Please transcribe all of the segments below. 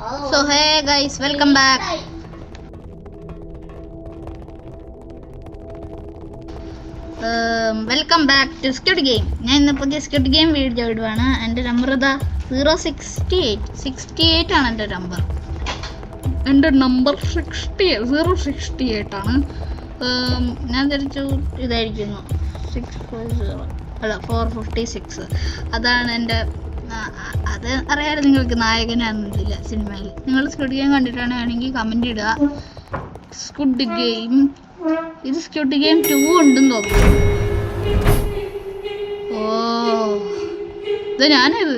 So hey guys, welcome back. Welcome back to Squid Game. ഞാൻ ഇന്ന് പുതിയ squid game video ഇടുവാണ്. എൻ്റെ number ഇതാ 068 ആണ് എൻ്റെ നമ്പർ. എൻ്റെ നമ്പർ 068 ആണ്. ഞാൻ ധരിച്ചു ഇതായിരിക്കുന്നു 640 അല്ല 456. അതാണ് എൻ്റെ. അത് അറിയാതെ നിങ്ങൾക്ക് നായകനാണെന്നില്ല സിനിമയിൽ. നിങ്ങൾ സ്ക്വിഡ് ഗെയിം കണ്ടിട്ടാണ് വേണമെങ്കിൽ കമൻറ്റ് ഇടുക. സ്ക്വിഡ് ഗെയിം ഇത് സ്ക്വിഡ് ഗെയിം 2 ഉണ്ടെന്ന് തോന്നുന്നു. ഓ ഇത് ഞാനത്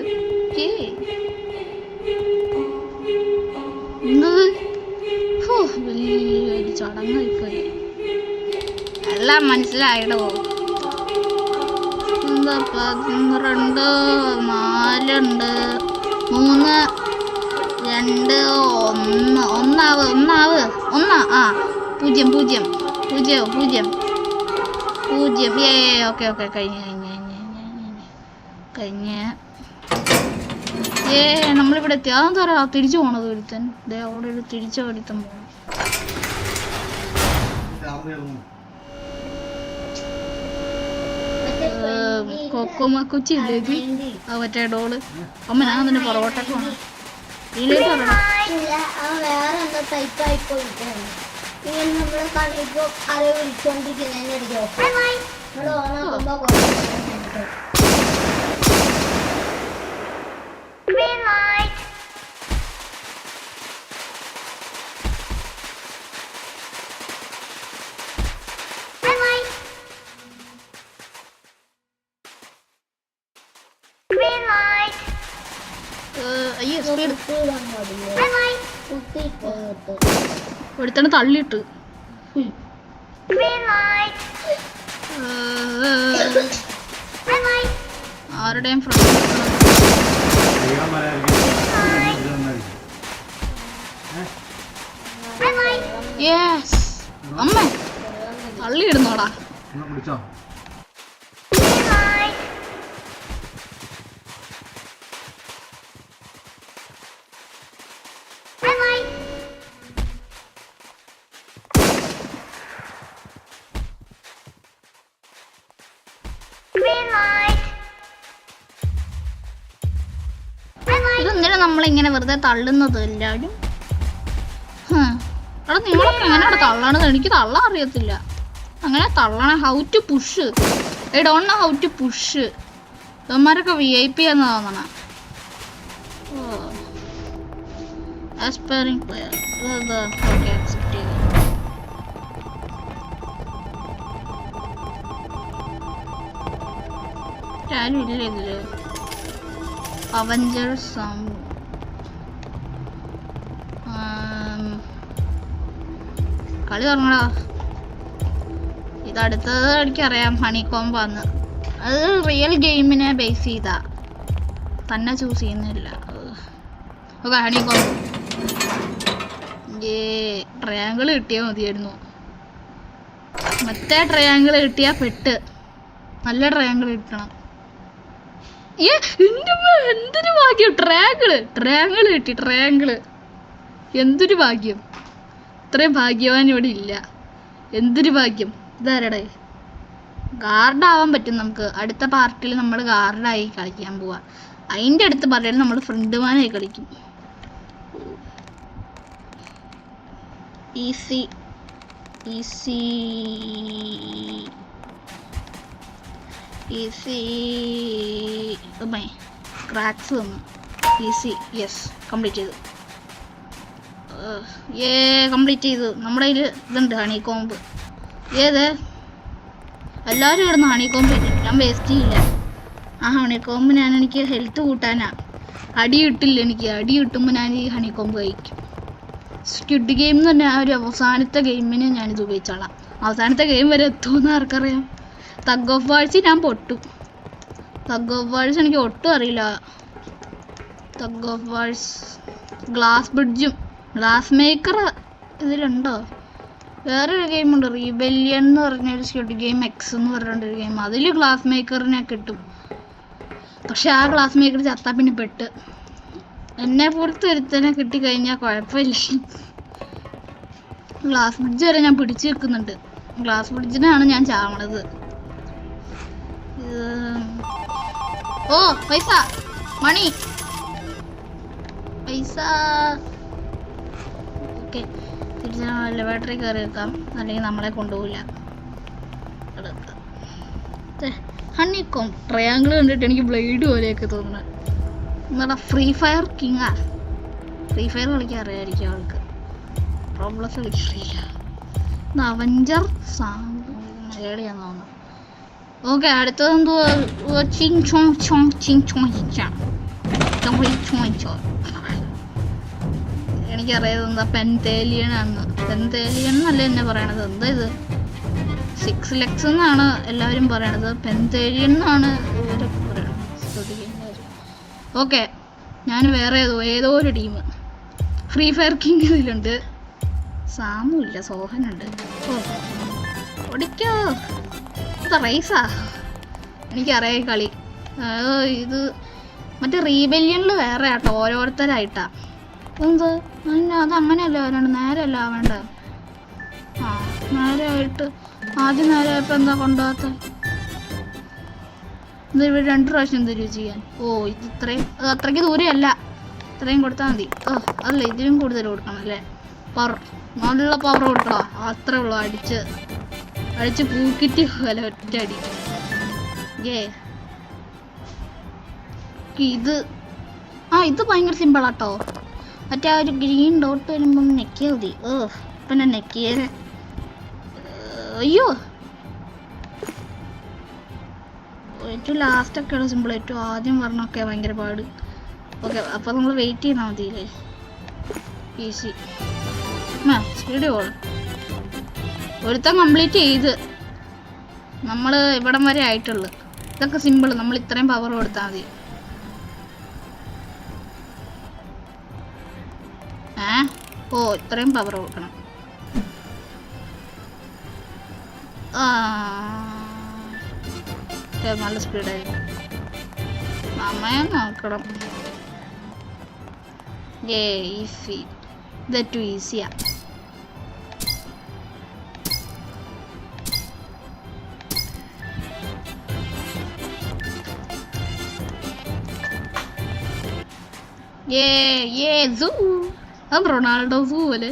വലിയൊരു ചടങ്ങായിപ്പോയി. എല്ലാം മനസ്സിലായിടോ. 12 4 ഉണ്ട് 3 2 1 ഒന്നാവ് 1 ആ 0 ഓക്കെ കഴിഞ്ഞ് നമ്മളിവിടെ എത്തി. അതെന്താ പറയാ തിരിച്ചു പോണത് ഒരുത്തൻ. അവിടെ ഒരു തിരിച്ച ഒരുത്തൻ പോകണം. കൊച്ചി ഇല്ലേ ഇത് മറ്റേ ഡോള്. അമ്മ ഞാൻ തന്നെ പുറകോട്ടൊക്കെ വേണം. ഇതിലേക്ക് പറയണം. ഒരുത്തന്നെ തള്ളിയിട്ട് ആരുടെയും അമ്മ തള്ളിയിടുന്നോടാ. ഇതെന്തിനാ നമ്മളിങ്ങനെ വെറുതെ തള്ളുന്നത് എല്ലാവരും? എടാ നിങ്ങളൊക്കെ എങ്ങനെയാണ് തള്ളണത്? എനിക്ക് തള്ളാൻ അറിയത്തില്ല. അങ്ങനെ തള്ളണ how to push. I don't know how to push. ഇവന്മാരൊക്കെ VIP എന്ന് തോന്നണ. ആസ്പയറിംഗ് പ്ലെയർ അക്സെപ്റ്റ് ചെയ്തു. ആരും ഇല്ല ഇതില്. അവഞ്ചേഴ്സ് കളി തുടങ്ങടാ. ഇതടുത്തത് എനിക്കറിയാം. ഹണികോംബാന്ന്. അത് റിയൽ ഗെയിമിനെ ബേസ് ചെയ്താ തന്നെ ചൂസ് ചെയ്യുന്നില്ല. Okay honeycomb. ട്രയാങ്കിൾ കിട്ടിയാൽ മതിയായിരുന്നു. മറ്റേ ട്രയാങ്കിൾ കിട്ടിയാൽ പെട്ട്. നല്ല ട്രയാങ്കിൾ കിട്ടണം. എന്തൊരു ഭാഗ്യം. ട്രയാങ്കിള് കിട്ടി. ട്രയാങ്കിള് എന്തൊരു ഭാഗ്യം. ഇത്രയും ഭാഗ്യവാൻ ഇവിടെ ഇല്ല. എന്തൊരു ഭാഗ്യം. ഇതാരടെ ഗാർഡാവാൻ പറ്റും നമുക്ക്. അടുത്ത പാർട്ടിൽ നമ്മൾ ഗാർഡായി കളിക്കാൻ പോവാ. അതിൻ്റെ അടുത്ത് പറയുന്നത് നമ്മൾ ഫ്രണ്ട്മാനായി കളിക്കും. ഈസി ക്രാക്സ് വന്നു. ഈസി യെസ് കംപ്ലീറ്റ് ചെയ്തു. കംപ്ലീറ്റ് ചെയ്തു. നമ്മുടെ കയ്യിൽ ഇതുണ്ട് ഹണികോംബ്. എല്ലാവരും ഇടുന്ന ഹണികോംബ് ഞാൻ വേസ്റ്റ് ചെയ്യില്ല. ആ ഹണികോംബ് എനിക്ക് ഹെൽത്ത് കൂട്ടാനാ. അടി കിട്ടില്ല എനിക്ക്. അടി കിട്ടുമ്പോൾ ഞാൻ ഈ ഹണികോംബ് കഴിക്കും. സ്ക്വിഡ് ഗെയിം എന്ന് പറഞ്ഞാൽ ആ ഒരു അവസാനത്തെ ഗെയിമിന് ഞാനിത് ഉപയോഗിച്ചോളാം. അവസാനത്തെ ഗെയിം വരെ എത്തുമെന്ന് ആർക്കറിയാം. തഗ് ഓഫ് വാഴ്സ് ഞാൻ പൊട്ടും. തഗ് ഓഫ് വാഴ്സ് എനിക്ക് ഒട്ടും അറിയില്ല. തഗ് ഓഫ് വാഴ്സ് ഗ്ലാസ് ബ്രിഡ്ജും ഗ്ലാസ് മേക്കർ ഇതിലുണ്ടോ? വേറൊരു ഗെയിമുണ്ട് റീബെല്യൻ എന്ന് പറഞ്ഞൊരു സ്ക്വിഡ് ഗെയിം X എന്ന് പറഞ്ഞൊരു ഗെയിം. അതിൽ ഗ്ലാസ് മേക്കറിനെ കിട്ടും. പക്ഷെ ആ ഗ്ലാസ് മേക്കർ ചത്താ പിന്നെ പെട്ട്. എന്നെ പോലത്തെ ഒരുത്തനെ കിട്ടിക്കഴിഞ്ഞാൽ കുഴപ്പമില്ല. ഗ്ലാസ് ബ്രിഡ്ജ് വരെ ഞാൻ പിടിച്ചു വെക്കുന്നുണ്ട്. ഗ്ലാസ് ബ്രിഡ്ജിനാണ് ഞാൻ ചാവണത്. ഓ പൈസ, മണി, പൈസ. ഓക്കെ, തിരിച്ച് ലെബറട്ടറി കയറി വെക്കാം, അല്ലെങ്കിൽ നമ്മളെ കൊണ്ടുപോകില്ല. ഹണിക്കോം ട്രയാങ്കിൾ കണ്ടിട്ട് എനിക്ക് ബ്ലേഡ് പോലെയൊക്കെ തോന്നുന്നത്. എന്താ ഫ്രീ ഫയർ കിങ്ങാ? ഫ്രീ ഫയർ കളിക്കാൻ അറിയാമായിരിക്കും ആൾക്ക്, റോബ്ലോക്സ് കളിക്കറിയില്ല. അവഞ്ചർ മലയാളിയാന്ന് തോന്നുന്നു. ഓക്കെ, അടുത്തത് എന്തുവാ? എനിക്കറിയാതെ എന്താ പെൻതേലിയൻ ആണ്. പെൻതേലിയൻ എന്നല്ല എന്നെ പറയണത്. എന്താ ഇത്? 6 ലക്സ് എന്നാണ് എല്ലാവരും പറയണത്, പെൻതേലിയൻ എന്നാണ് ഇവർ പറയണത്. ഓക്കെ, ഞാൻ വേറെ ഏതോ ഒരു ടീം. ഫ്രീ ഫയർ കിങ് ഇതിലുണ്ട്. സാമുമില്ല, സോഹനുണ്ട്. ഓ ഓടിക്കോ, ഇത് റൈസാ. എനിക്കറിയാം കളി. ഇത് മറ്റേ റീബെല്യണിൽ വേറെ ആട്ടോ, ഓരോരുത്തരായിട്ടാ. എന്ത് അതങ്ങനെയല്ല വരണ്ട, നേരല്ല ആവേണ്ട. ആ നേരമായിട്ട് ആദ്യം നേരമായപ്പോൾ എന്താ കൊണ്ടുപോകാത്ത? ഇത് ഇവിടെ 2 പ്രാവശ്യം തരൂ ചെയ്യാൻ. ഓ ഇത് അത് അത്രയ്ക്ക് ദൂരെയല്ല, ഇത്രയും കൊടുത്താൽ മതി. ഓ അല്ല, ഇതിലും കൂടുതൽ കൊടുക്കണം അല്ലേ? പവർ, നല്ല പവർ കൊടുക്കണോ? അത്രേ ഉള്ളൂ. അടിച്ച് പൂക്കിറ്റ് പോലെ ഒറ്റ അടി. ഇത് ഭയങ്കര സിമ്പിളാട്ടോ. മറ്റേ ആ ഒരു ഗ്രീൻ ഡോട്ട് വരുമ്പം നെക്കിയാൽ മതി. ഇപ്പം ഞാൻ നെക്കിയത്. അയ്യോ, ഏറ്റവും ലാസ്റ്റൊക്കെയാണ് സിമ്പിൾ, ഏറ്റവും ആദ്യം പറഞ്ഞൊക്കെ ഭയങ്കര പാട്. ഓക്കെ, അപ്പോൾ നമ്മൾ വെയിറ്റ് ചെയ്താൽ മതിയില്ലേ? ഈസി. സ്പീഡ് പോൾ ഒരുത്തം കംപ്ലീറ്റ് ചെയ്ത് നമ്മൾ ഇവിടം വരെ ആയിട്ടുള്ളു. ഇതൊക്കെ സിമ്പിൾ, നമ്മൾ ഇത്രയും പവർ കൊടുത്താൽ മതി. ഓ ഇത്രയും പവർ കൊടുക്കണം. നല്ല സ്പീഡായിരിക്കും. സമയം നോക്കണം. ഈസി, ഇതേറ്റവും ഈസിയാ. റൊണാൾഡോ സൂ പോലെ.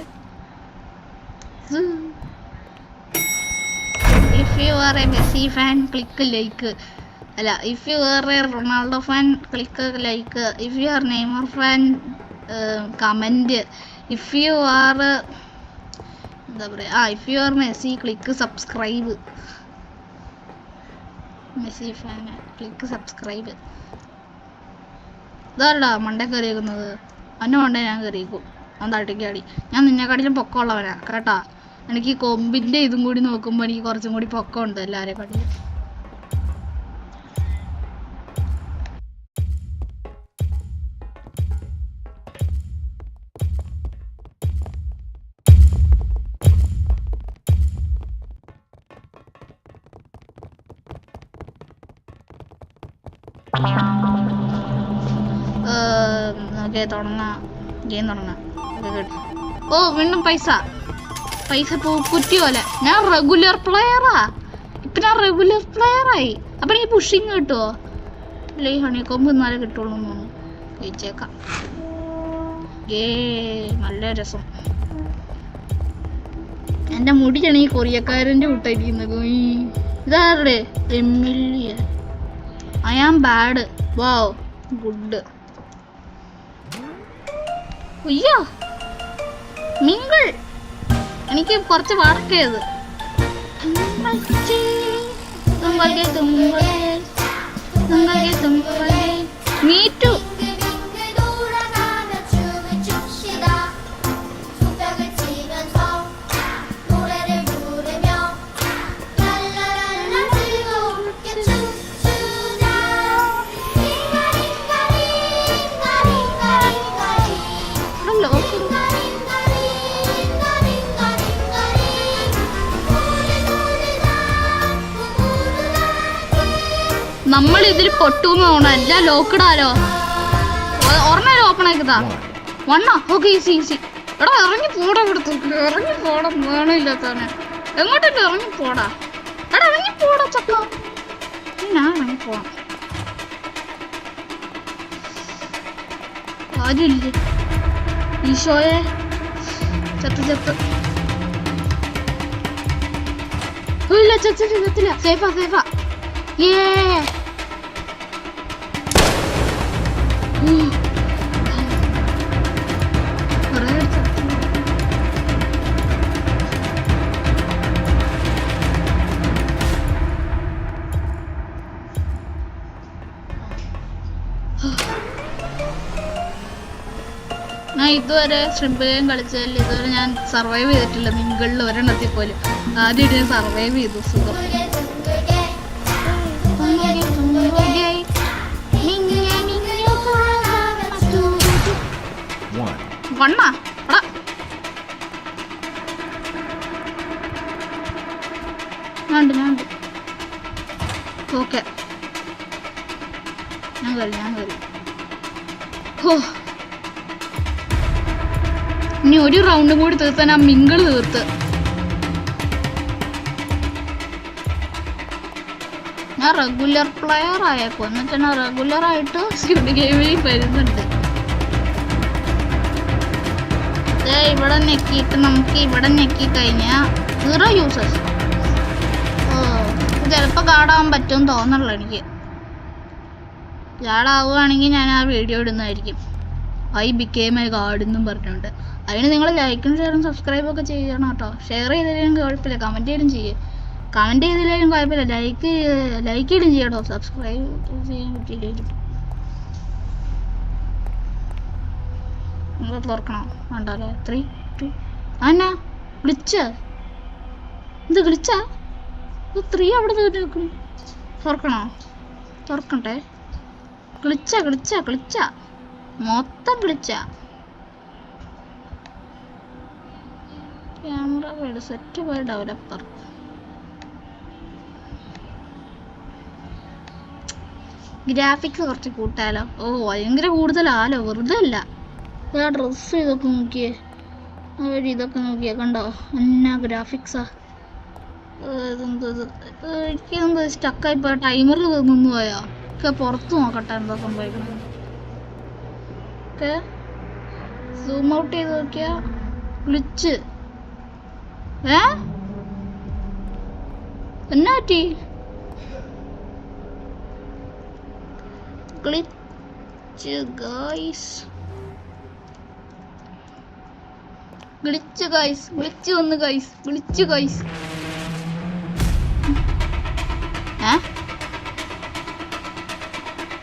If you are a Messi fan click like. അല്ല, if you are a Ronaldo fan click like. If you are Neymar fan comment. If you are എന്താ പറയുക, if you are Messi click subscribe. Messi fan click subscribe. ഇതാരടാ മണ്ടേ കയറിയേക്കുന്നത്? അന്നെ മണ്ടേ ഞാൻ കയറിയേക്കും. അവൻ തട്ടിക്കാടി. ഞാൻ നിന്നെക്കാട്ടിലും പൊക്കമുള്ളവനാ കേട്ടാ. എനിക്ക് കൊമ്പിൻ്റെ ഇതും കൂടി നോക്കുമ്പോൾ എനിക്ക് കുറച്ചും കൂടി പൊക്കമുണ്ട് എല്ലാവരെക്കാട്ടിലും. തുടങ്ങാം, ഗെയിം തുടങ്ങാം. ഓ വീണ്ടും പൈസ കുറ്റി പോലെ. ഞാൻ റെഗുലർ പ്ലെയറാ. ഇപ്പം ഞാൻ റെഗുലർ പ്ലെയറായി. അപ്പം എനിക്ക് പുഷിങ് കിട്ടുമോ? ഇല്ല, ഈ ഹണിക്കോമ്പ് എന്നാലേ കിട്ടുള്ളൂ എന്ന് തോന്നുന്നു. കഴിച്ചേക്കാം. നല്ല രസം. എൻ്റെ മുടിയാണ് ഈ കൊറിയക്കാരൻ്റെ വിട്ടായിരിക്കുന്നത്. ഇതാരുടെ? Emilia. I am bad. Wow, good. അയ്യോ മിങ്കിൾ, എനിക്ക് കുറച്ച് വാർക്കയത്. മീറ്റു. നമ്മൾ ഇതിൽ പൊട്ടൂന്ന് തോന്നണം. എല്ലാം ലോക്കഡാലോ. ഒരെണ്ണം ഓപ്പൺ കണക്കതാ വണ്ണാ. Okay easy easy. എടാ ഇറങ്ങി പോടാ ഇവിടുത്തെ, ഇറങ്ങി പോടാ വേണമില്ലാത്തവനെ. എങ്ങോട്ടല്ല ഇറങ്ങി പോടാ. എടാ ഇറങ്ങി പോടാ ചക്ക. ഞാൻ ഇറങ്ങി പോവാം. ആരുമില്ലേ ഈശോയെ. ചത്ത് ചത്ത് ഇല്ല ചത്തില്ല. സേഫാ സേഫാ. ഏ ഞാൻ ഇതുവരെ ഷ്രിമ്പ് ഗെയിം കളിച്ചതിൽ ഇതുവരെ ഞാൻ സർവൈവ് ചെയ്തിട്ടില്ല. നിങ്ങളിൽ ഒരെണ്ണത്തിൽ പോലും ആദ്യമായിട്ട് ഞാൻ സർവൈവ് ചെയ്തു. സുഖം. വണ്ണാ എടാ ഞാനുണ്ട് ഓക്കെ. ഞാൻ കയറി. ഓ ഇനി ഒരു റൗണ്ടും കൂടി തീർത്താൻ ആ മിങ്കിള് തീർത്ത്. ഞാൻ റെഗുലർ പ്ലെയർ ആയപ്പോ എന്നിട്ട് ഞാൻ റെഗുലർ ആയിട്ട് സ്ക്വിഡ് ഗെയിമിൽ വരുന്നുണ്ട്. ഇവിടെ ഞെക്കിയിട്ട് നമുക്ക് ഇവിടെ ഞെക്കി കഴിഞ്ഞാൽ 0 യൂസേഴ്സ്. ചിലപ്പോൾ ഗാർഡാവാൻ പറ്റുമെന്ന് തോന്നണല്ലോ എനിക്ക്. ഗാർഡാവുകയാണെങ്കിൽ ഞാൻ ആ വീഡിയോ ഇടുന്നതായിരിക്കും. ഐ ബിക്കേം എ ഗാർഡ് എന്നും പറഞ്ഞുകൊണ്ട്. അതിന് നിങ്ങൾ ലൈക്കും ഷെയറും സബ്സ്ക്രൈബും ഒക്കെ ചെയ്യണം കേട്ടോ. ഷെയർ ചെയ്തില്ലെങ്കിലും കുഴപ്പമില്ല, കമൻറ്റ് ചെയ്യലും ചെയ്യും. കമൻറ്റ് ചെയ്തില്ലെങ്കിലും കുഴപ്പമില്ല, ലൈക്ക് ഇടും ചെയ്യട്ടോ. സബ്സ്ക്രൈബ് ചെയ്യാൻ പറ്റിയില്ലേലും നിങ്ങൾ തുറക്കണം. വേണ്ടല്ലേ 3 2 അന്നാ വിളിച്ച ഇത് വിളിച്ചാ 3 അവിടെ നോക്കണം. തുറക്കണോ? തുറക്കട്ടെ. കളിച്ച മൊത്തം കളിച്ച ക്യാമറ വേഡ് സെറ്റ് പോയ ഡെവലപ്പർ. ഗ്രാഫിക്സ് കുറച്ച് കൂട്ടാലോ. ഓ ഭയങ്കര കൂടുതലാലോ, വെറുതെ അല്ല. ആ ഡ്രസ്സ് ഇതൊക്കെ നോക്കിയേ, ഇതൊക്കെ നോക്കിയേ കണ്ടോ എന്നാ ഗ്രാഫിക്സാ. എനിക്കെന്താ സ്റ്റക്കായി പോയ ടൈമർ നിന്ന് പോയോ? ഒക്കെ പുറത്ത് നോക്കട്ടെ എന്താ സംഭവിക്കുന്നത്. ഓക്കെ സൂം ഔട്ട് ചെയ്ത് നോക്കിയാ ഗ്ലിച്ച്. എന്നാ പറ്റി? ഗ്ലിച്ച് ഗൈസ്, വിളിച്ചു വന്ന് വിളിച്ചു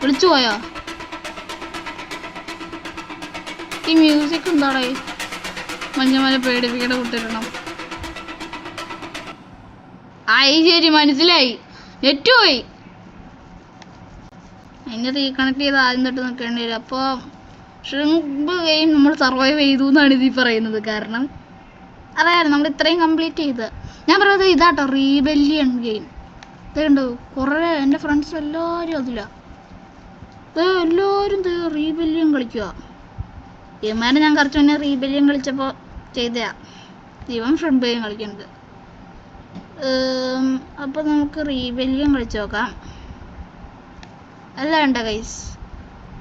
വിളിച്ചു പോയോ? ഈ മ്യൂസിക് എന്താടേ? മഞ്ഞമല പേടിപ്പിക്കണ കുട്ടിരണം. ആയി ശരി മനസ്സിലായി. നെറ്റ് പോയി. അതിൻ്റെ റീകണക്ട് ചെയ്ത് ആദ്യം തൊട്ട് നോക്കേണ്ടി വരും. അപ്പോൾ ഷ്രിമ്പ് ഗെയിം നമ്മൾ സർവൈവ് ചെയ്തു എന്നാണ് ഇതിൽ പറയുന്നത്. കാരണം അറിയാമല്ലോ നമ്മൾ ഇത്രയും കംപ്ലീറ്റ് ചെയ്ത്. ഞാൻ പറയുന്നത് ഇതാട്ടോ റീബെല്ലിയൻ ഗെയിം. ഇതുണ്ടോ കുറേ എൻ്റെ ഫ്രണ്ട്സ് എല്ലാവരും അതില്ല. എല്ലാവരും റീബെല്ലിയൻ കളിക്കുക. ഇവന്മാരെ ഞാൻ കുറച്ച് മുന്നേ റീബെല്ലിയൻ കളിച്ചപ്പോൾ ചെയ്തയാ. ഇവൻ ഷ്രിമ്പ് ഗെയിം കളിക്കുന്നത്. അപ്പോൾ നമുക്ക് റീബെല്ലിയൻ കളിച്ച് നോക്കാം. അല്ല വേണ്ട ഗൈസ്,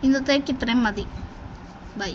ഇന്നത്തേക്ക് ഇത്രയും മതി. ബൈ.